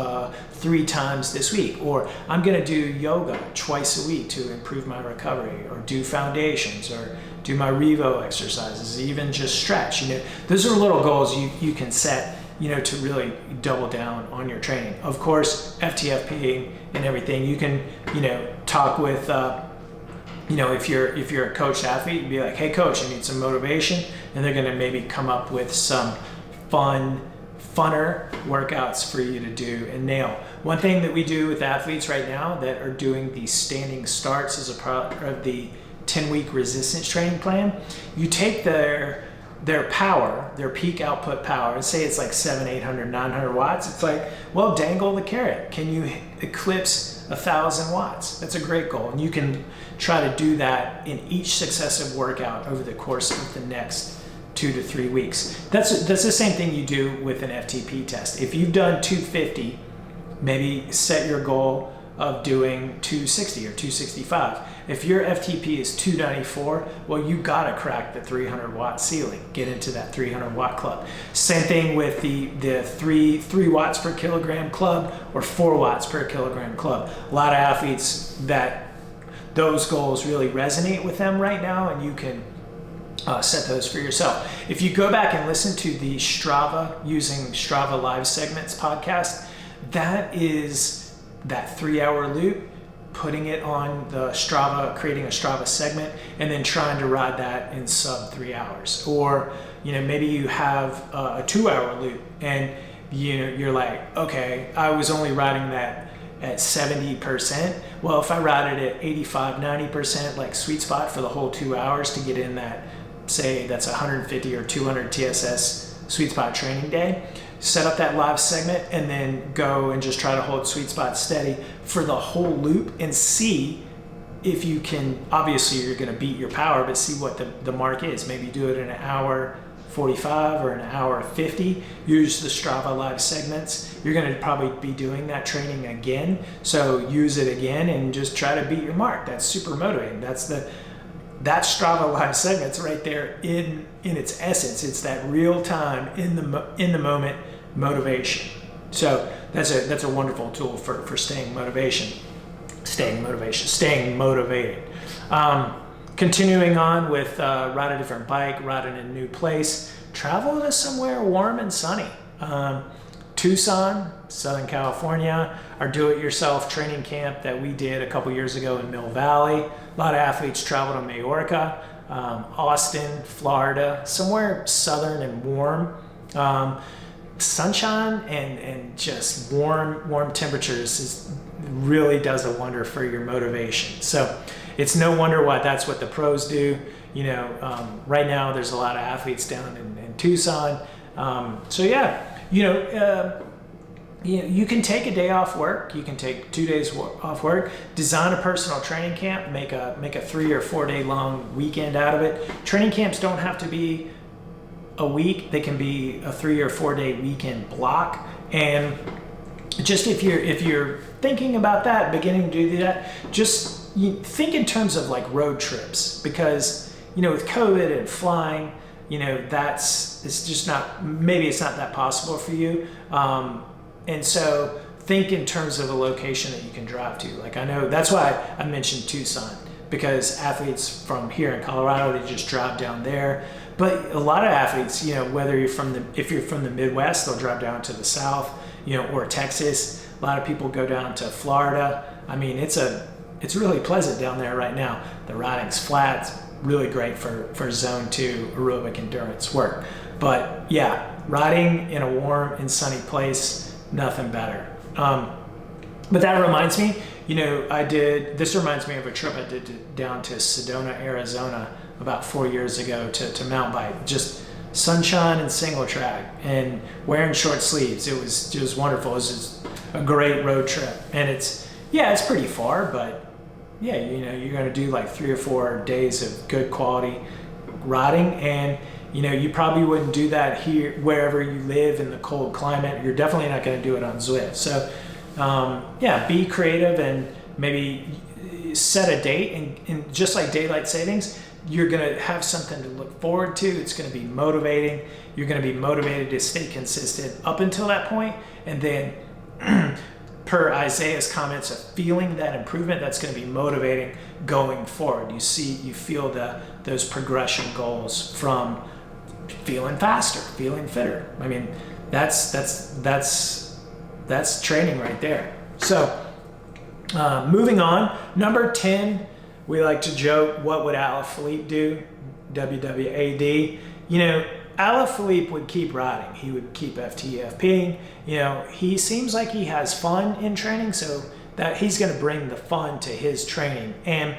Speaker 1: 3 times this week, or I'm gonna do yoga twice a week to improve my recovery, or do foundations, or do my Revo exercises, even just stretch. Those are little goals you can set to really double down on your training. Of course, FtFP and everything, you can, talk with, if you're a coached athlete, you'd be like, hey coach, I need some motivation. And they're gonna maybe come up with some funner workouts for you to do and nail. One thing that we do with athletes right now that are doing the standing starts as a part of the 10-week resistance training plan, you take their power, their peak output power, and say it's like 700, 800, 900 watts. It's like, well, dangle the carrot. Can you eclipse 1,000 watts? That's a great goal. And you can try to do that in each successive workout over the course of the next 2 to 3 weeks. That's the same thing you do with an FTP test. If you've done 250, maybe set your goal of doing 260 or 265. If your FTP is 294, well, you gotta crack the 300 watt ceiling, get into that 300 watt club. Same thing with the 3 watts per kilogram club or 4 watts per kilogram club. A lot of athletes that those goals really resonate with them right now, and you can set those for yourself. If you go back and listen to the Strava, using Strava Live Segments podcast, that is that 3-hour loop, putting it on the Strava, creating a Strava segment, and then trying to ride that in sub 3 hours. Or, maybe you have a 2-hour loop and you're like, okay, I was only riding that at 70%. Well, if I ride it at 85, 90%, like sweet spot for the whole 2 hours to get in that, say that's 150 or 200 TSS sweet spot training day, set up that live segment and then go and just try to hold sweet spot steady for the whole loop and see if you can. Obviously you're going to beat your power, but see what the mark is. Maybe do it in an hour 45 or an hour 50. Use the Strava Live segments. You're going to probably be doing that training again, so use it again and just try to beat your mark. That's super motivating. That Strava Live segment's right there in its essence. It's that real time in the moment motivation. So that's a wonderful tool for staying motivated. Continuing on with ride a different bike, ride in a new place, travel to somewhere warm and sunny. Tucson, Southern California, our do-it-yourself training camp that we did a couple years ago in Mill Valley. A lot of athletes travel to Majorca, Austin, Florida, somewhere southern and warm. Sunshine and just warm temperatures really does a wonder for your motivation. So it's no wonder why that's what the pros do. Right now there's a lot of athletes down in Tucson. You can take a day off work. You can take 2 days off work, design a personal training camp, make a 3 or 4 day long weekend out of it. Training camps don't have to be a week. They can be a 3 or 4 day weekend block. And just if you're thinking about that, beginning to do that, just think in terms of like road trips, because with COVID and flying, it's just not, maybe it's not that possible for you. And so think in terms of a location that you can drive to. Like, I know that's why I mentioned Tucson, because athletes from here in Colorado, they just drive down there. But a lot of athletes, whether if you're from the Midwest, they'll drive down to the South, or Texas. A lot of people go down to Florida. I mean, it's really pleasant down there right now. The riding's flat. It's really great for zone 2 aerobic endurance work. But yeah, riding in a warm and sunny place, nothing better. But that reminds me, this reminds me of a trip I did down to Sedona, Arizona about 4 years ago to mountain bike. Just sunshine and single track and wearing short sleeves. It was wonderful. It was just a great road trip. And it's pretty far, but yeah, you're going to do like 3 or 4 days of good quality riding. And you probably wouldn't do that here wherever you live in the cold climate. You're definitely not going to do it on Zwift. So be creative and maybe set a date, and just like daylight savings, you're going to have something to look forward to. It's going to be motivating. You're going to be motivated to stay consistent up until that point, and then per Isaiah's comments of feeling that improvement, that's going to be motivating going forward. You feel those progression goals from feeling faster, feeling fitter. I mean, that's training right there. So moving on, number 10, we like to joke, what would Alaphilippe do? WWAD. Alaphilippe would keep riding. He would keep FtFPing. He seems like he has fun in training, so that he's going to bring the fun to his training. And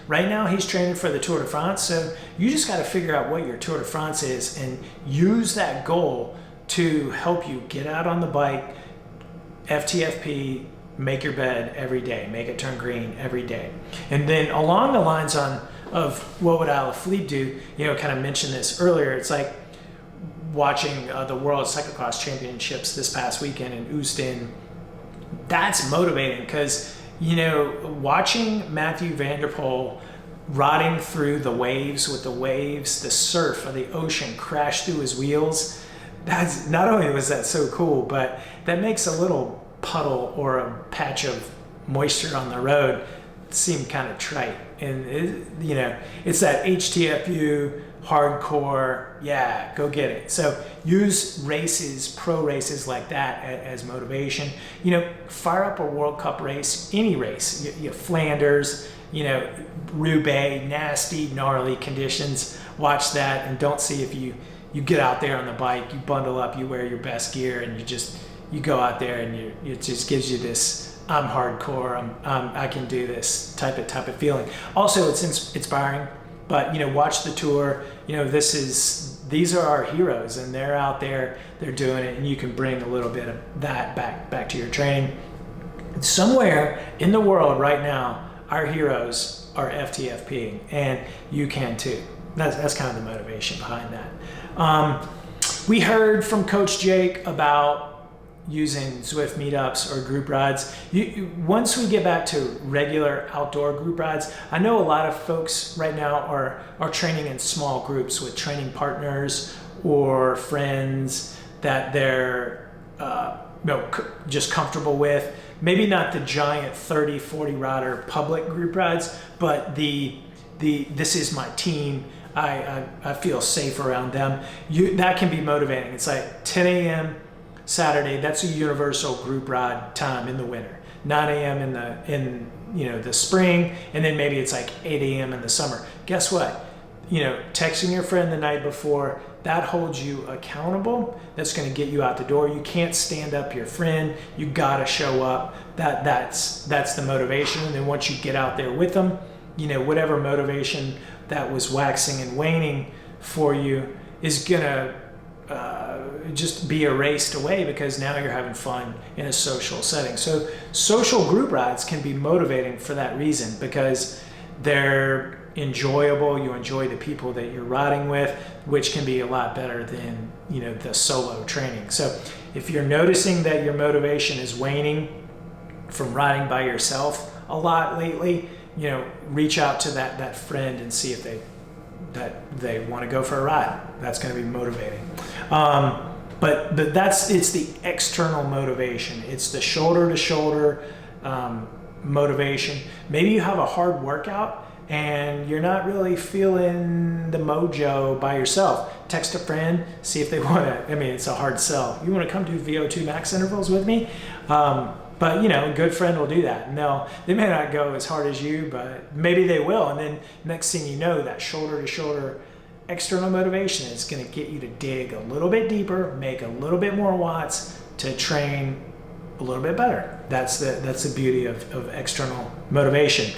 Speaker 1: right now he's training for the Tour de France, so you just got to figure out what your Tour de France is and use that goal to help you get out on the bike, FtFP, make your bed every day, make it turn green every day. And then along the lines of what would Alaphilippe do, kind of mentioned this earlier, it's like, watching the World Cyclocross Championships this past weekend in Houston, that's motivating because, watching Matthew Van Der Poel riding through the waves with the surf of the ocean crash through his wheels, that's not only was that so cool, but that makes a little puddle or a patch of moisture on the road seem kind of trite. And it's that HTFU hardcore, yeah, go get it. So use pro races like that as motivation. Fire up a World Cup race, any race, Flanders, Roubaix, nasty, gnarly conditions. Watch that and don't see if you get out there on the bike, you bundle up, you wear your best gear, and you go out there and it just gives you this, I'm hardcore, I can do this type of feeling. Also, it's inspiring, but watch the tour. These are our heroes, and they're out there, they're doing it, and you can bring a little bit of that back to your training. Somewhere in the world right now, our heroes are FtFP, and you can too. That's kind of the motivation behind that. We heard from Coach Jake about using Zwift meetups or group rides. Once we get back to regular outdoor group rides, I know a lot of folks right now are training in small groups with training partners or friends that they're just comfortable with. Maybe not the giant 30, 40 rider public group rides, but this is my team. I feel safe around them. That can be motivating. It's like 10 a.m. Saturday, that's a universal group ride time in the winter. 9 a.m. in the spring, and then maybe it's like 8 a.m. in the summer. Guess what? Texting your friend the night before, that holds you accountable. That's going to get you out the door. You can't stand up your friend. You got to show up. That's the motivation. And then once you get out there with them, whatever motivation that was waxing and waning for you is going to just be erased away because now you're having fun in a social setting. So social group rides can be motivating for that reason because they're enjoyable. You enjoy the people that you're riding with, which can be a lot better than the solo training. So if you're noticing that your motivation is waning from riding by yourself a lot lately, reach out to that friend and see if they want to go for a ride. That's going to be motivating. But it's the external motivation. It's the shoulder to shoulder motivation. Maybe you have a hard workout and you're not really feeling the mojo by yourself. Text a friend, see if they want to. It's a hard sell. You want to come do VO2 max intervals with me? But a good friend will do that. No, they may not go as hard as you, but maybe they will. And then next thing you know, that shoulder to shoulder external motivation is going to get you to dig a little bit deeper, make a little bit more watts to train a little bit better. That's the beauty of external motivation.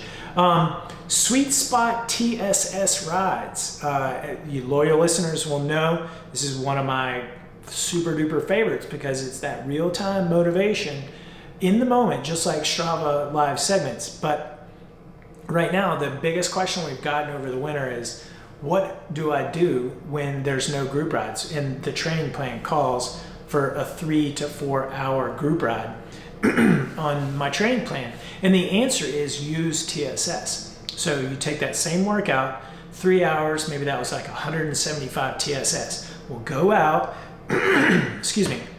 Speaker 1: Sweet spot TSS rides. You loyal listeners will know this is one of my super duper favorites because it's that real time motivation in the moment, just like Strava live segments. But right now, the biggest question we've gotten over the winter is, what do I do when there's no group rides? And the training plan calls for a 3 to 4 hour group ride on my training plan. And the answer is use TSS. So you take that same workout, 3 hours, maybe that was like 175 TSS. We'll go out,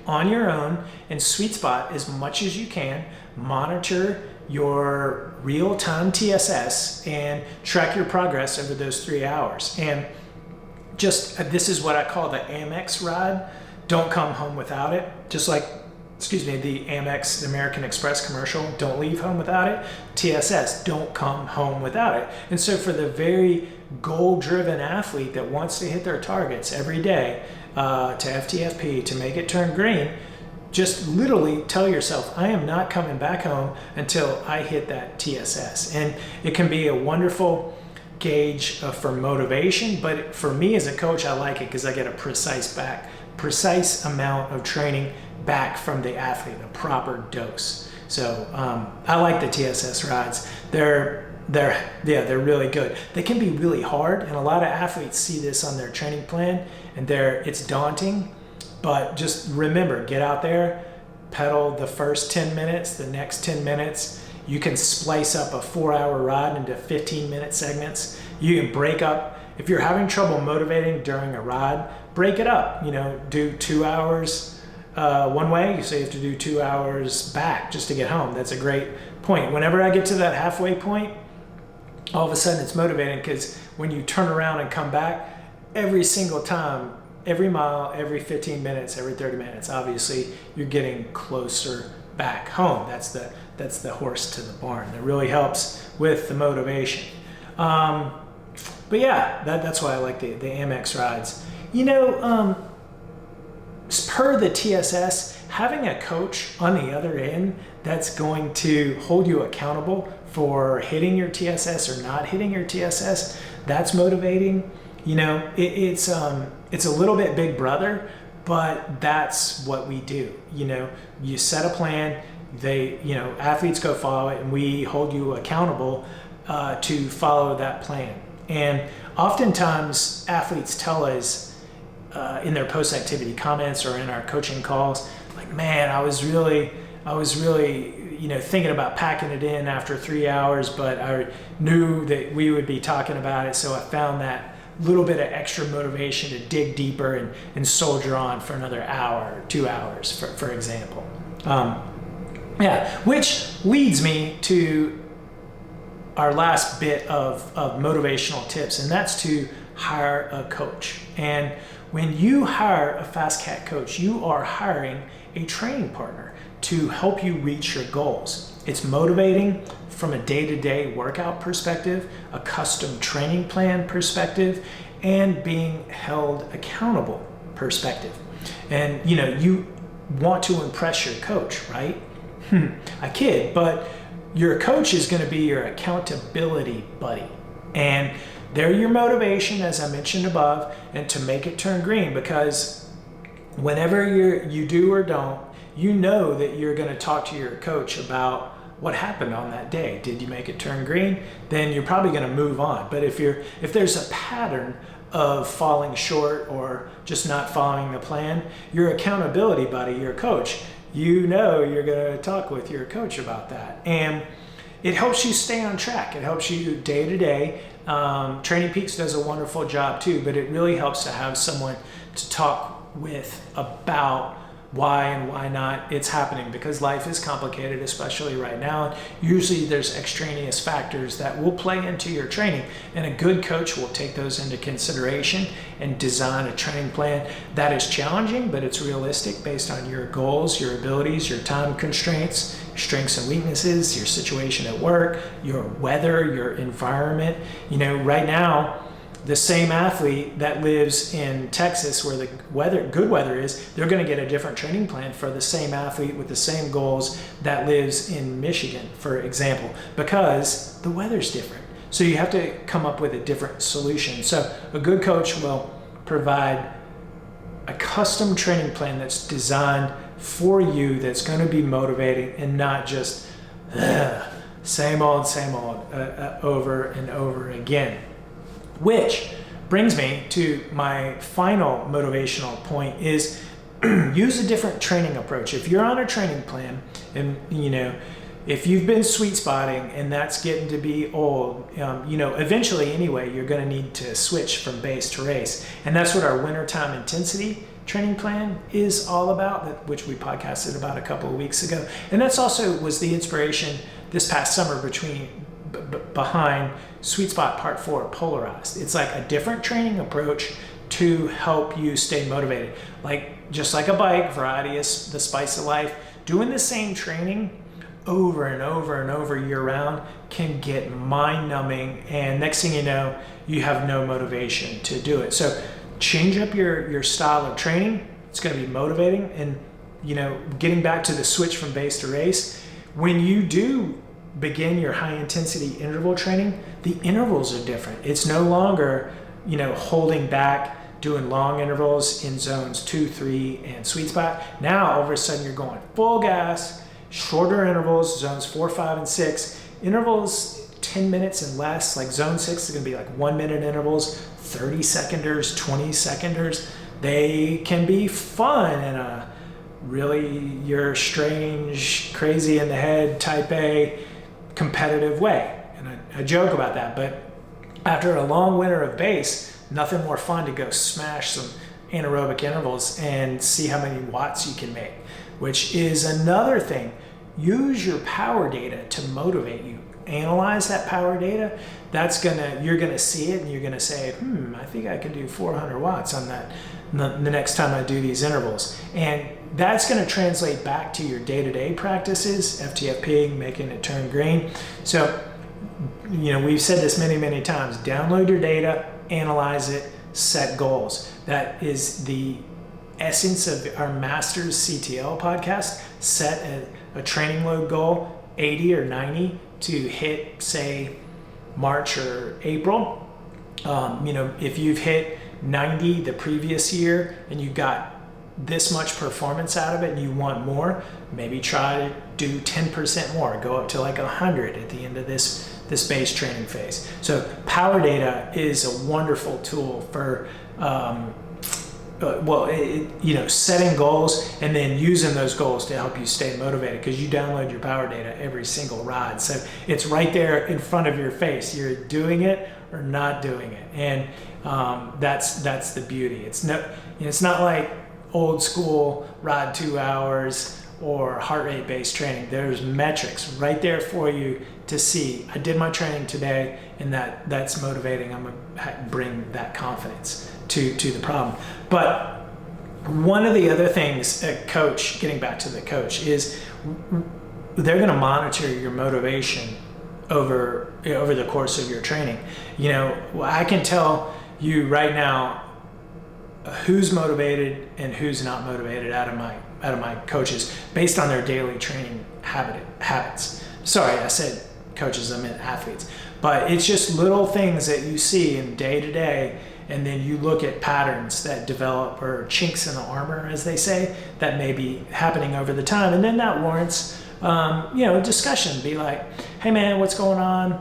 Speaker 1: on your own and sweet spot as much as you can, monitor your real-time TSS and track your progress over those 3 hours. And this is what I call the Amex ride. Don't come home without it. Just like, the Amex, the American Express commercial, don't leave home without it. TSS, don't come home without it. And so for the very goal-driven athlete that wants to hit their targets every day, to FtFP, to make it turn green, just literally tell yourself, I am not coming back home until I hit that TSS. And it can be a wonderful gauge for motivation, but for me as a coach, I like it because I get a precise amount of training back from the athlete, a proper dose. So I like the TSS rides. They're really good. They can be really hard, and a lot of athletes see this on their training plan and it's daunting, but just remember, get out there, pedal the first 10 minutes, the next 10 minutes. You can splice up a 4-hour ride into 15-minute segments. You can break up, if you're having trouble motivating during a ride, break it up, do 2 hours one way. You say you have to do 2 hours back just to get home. That's a great point. Whenever I get to that halfway point, all of a sudden it's motivating, because when you turn around and come back, every single time, every mile, every 15 minutes, every 30 minutes, obviously you're getting closer back home. That's the horse to the barn. That really helps with the motivation. But yeah, that's why I like the Amex rides. Per the TSS, having a coach on the other end that's going to hold you accountable for hitting your TSS or not hitting your TSS, that's motivating. It's a little bit Big Brother, but that's what we do. You set a plan, athletes go follow it, and we hold you accountable to follow that plan. And oftentimes athletes tell us in their post-activity comments or in our coaching calls, like, man, I was really thinking about packing it in after 3 hours, but I knew that we would be talking about it, so I found that little bit of extra motivation to dig deeper and soldier on for another hour, 2 hours, for example. Which leads me to our last bit of motivational tips, and that's to hire a coach. And when you hire a FasCat coach, you are hiring a training partner to help you reach your goals. It's motivating from a day-to-day workout perspective, a custom training plan perspective, and being held accountable perspective. And you want to impress your coach, right? I kid, but your coach is going to be your accountability buddy. And they're your motivation, as I mentioned above, and to make it turn green, because whenever you do or don't, you know that you're going to talk to your coach about what happened on that day. Did you make it turn green? Then you're probably going to move on. But if there's a pattern of falling short or just not following the plan, your accountability buddy, your coach, you're going to talk with your coach about that. And it helps you stay on track. It helps you day to day. Training Peaks does a wonderful job too, but it really helps to have someone to talk with about why and why not it's happening, because life is complicated, especially right now. And usually there's extraneous factors that will play into your training, and a good coach will take those into consideration and design a training plan that is challenging, but it's realistic based on your goals, your abilities, your time constraints, your strengths and weaknesses, your situation at work, your weather, your environment. Right now, the same athlete that lives in Texas where the good weather is, they're going to get a different training plan for the same athlete with the same goals that lives in Michigan, for example, because the weather's different. So you have to come up with a different solution. So a good coach will provide a custom training plan that's designed for you, that's going to be motivating and not just same old, over and over again. Which brings me to my final motivational point is use a different training approach. If you're on a training plan and, if you've been sweet spotting and that's getting to be old, eventually anyway, you're going to need to switch from base to race. And that's what our wintertime intensity training plan is all about, which we podcasted about a couple of weeks ago. And that's also was the inspiration this past summer behind Sweet Spot Part 4 Polarized. It's like a different training approach to help you stay motivated. Just like a bike, variety is the spice of life. Doing the same training over and over and over year round can get mind-numbing, and next thing you know, you have no motivation to do it. So change up your style of training. It's going to be motivating. And getting back to the switch from base to race, when you do begin your high intensity interval training, the intervals are different. It's no longer, holding back, doing long intervals in zones 2, 3, and sweet spot. Now, all of a sudden, you're going full gas, shorter intervals, zones 4, 5, and 6. Intervals 10 minutes and less, like zone 6 is going to be like 1 minute intervals, 30 seconders, 20 seconders. they can be fun in a really you're strange, crazy in the head, type A, competitive way. And I joke about that, but after a long winter of base, nothing more fun to go smash some anaerobic intervals and see how many watts you can make, which is another thing. Use your power data to motivate you. Analyze that power data. You're gonna see it and you're gonna say, I think I can do 400 watts on that the next time I do these intervals. And that's gonna translate back to your day-to-day practices, FtFP, making it turn green. So, we've said this many, many times, download your data, analyze it, set goals. That is the essence of our Masters CTL podcast. Set a training load goal, 80 or 90 to hit, say, March or April. If you've hit 90 the previous year and you got this much performance out of it and you want more, maybe try to do 10% more, go up to like 100 at the end of this base training phase. So power data is a wonderful tool for setting goals and then using those goals to help you stay motivated, because you download your power data every single ride. So it's right there in front of your face. You're doing it or not doing it. And that's the beauty. It's not like old school ride 2 hours or heart rate based training. There's metrics right there for you to see. I did my training today, and that's motivating. I'm gonna bring that confidence to the problem. But one of the other things a coach, getting back to the coach, is they're going to monitor your motivation over the course of your training. I can tell you right now who's motivated and who's not motivated out of my coaches based on their daily training habits. Sorry, I said coaches, I meant athletes. But it's just little things that you see in day to day, and then you look at patterns that develop, or chinks in the armor, as they say, that may be happening over the time. And then that warrants, discussion. Be like, hey man, what's going on?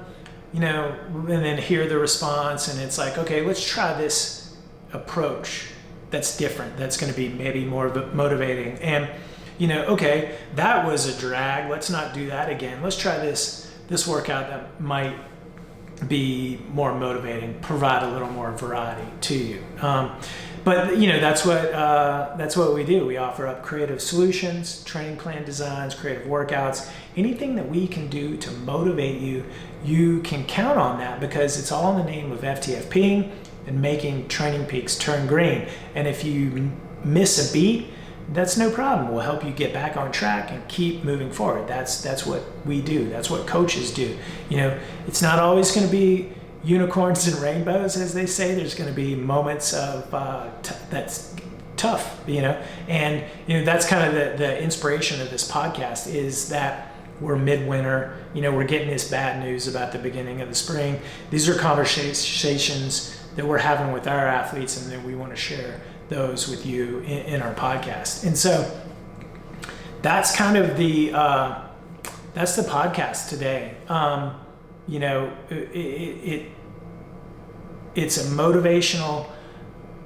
Speaker 1: And then hear the response. And it's like, okay, let's try this approach that's different. That's going to be maybe more motivating. And, okay, that was a drag. Let's not do that again. Let's try this workout that might be more motivating, provide a little more variety to you. But that's what we do. We offer up creative solutions, training plan designs, creative workouts, anything that we can do to motivate you. You can count on that, because it's all in the name of FtFP and making training peaks turn green. And if you miss a beat, that's no problem. We'll help you get back on track and keep moving forward. That's what we do. That's what coaches do. It's not always going to be unicorns and rainbows, as they say. There's going to be moments of that's tough, and that's kind of the inspiration of this podcast, is that we're midwinter. We're getting this bad news about the beginning of the spring. These are conversations that we're having with our athletes, and then we want to share those with you in our podcast. And so that's kind of that's the podcast today. It's a motivational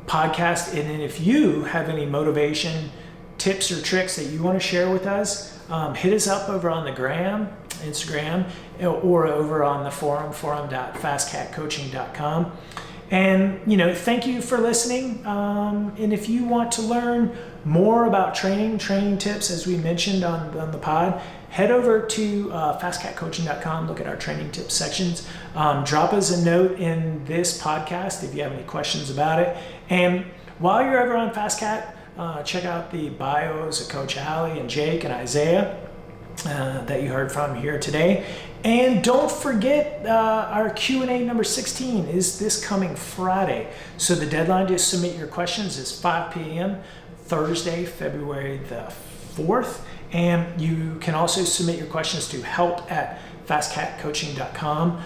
Speaker 1: podcast. And then if you have any motivation tips or tricks that you want to share with us, hit us up over on the Instagram, or over on the forum.FasCatCoaching.com. And, thank you for listening. And if you want to learn more about training tips, as we mentioned on the pod, head over to FasCatCoaching.com. Look at our training tips sections. Drop us a note in this podcast if you have any questions about it. And while you're over on FasCat, check out the bios of Coach Allie and Jake and Isaiah that you heard from here today. And don't forget, our Q&A number 16 is this coming Friday. So the deadline to submit your questions is 5 p.m. Thursday, February the 4th. And you can also submit your questions to help@FasCatCoaching.com,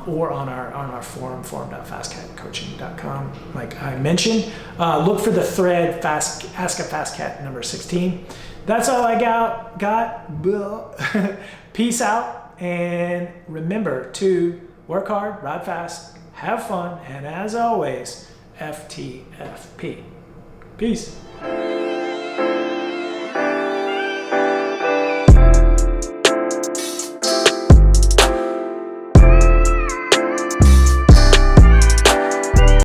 Speaker 1: or on our forum.FasCatCoaching.com, like I mentioned. Look for the thread, Ask a FasCat number 16. That's all I got. Peace out. And remember to work hard, ride fast, have fun, and as always, FtFP. Peace.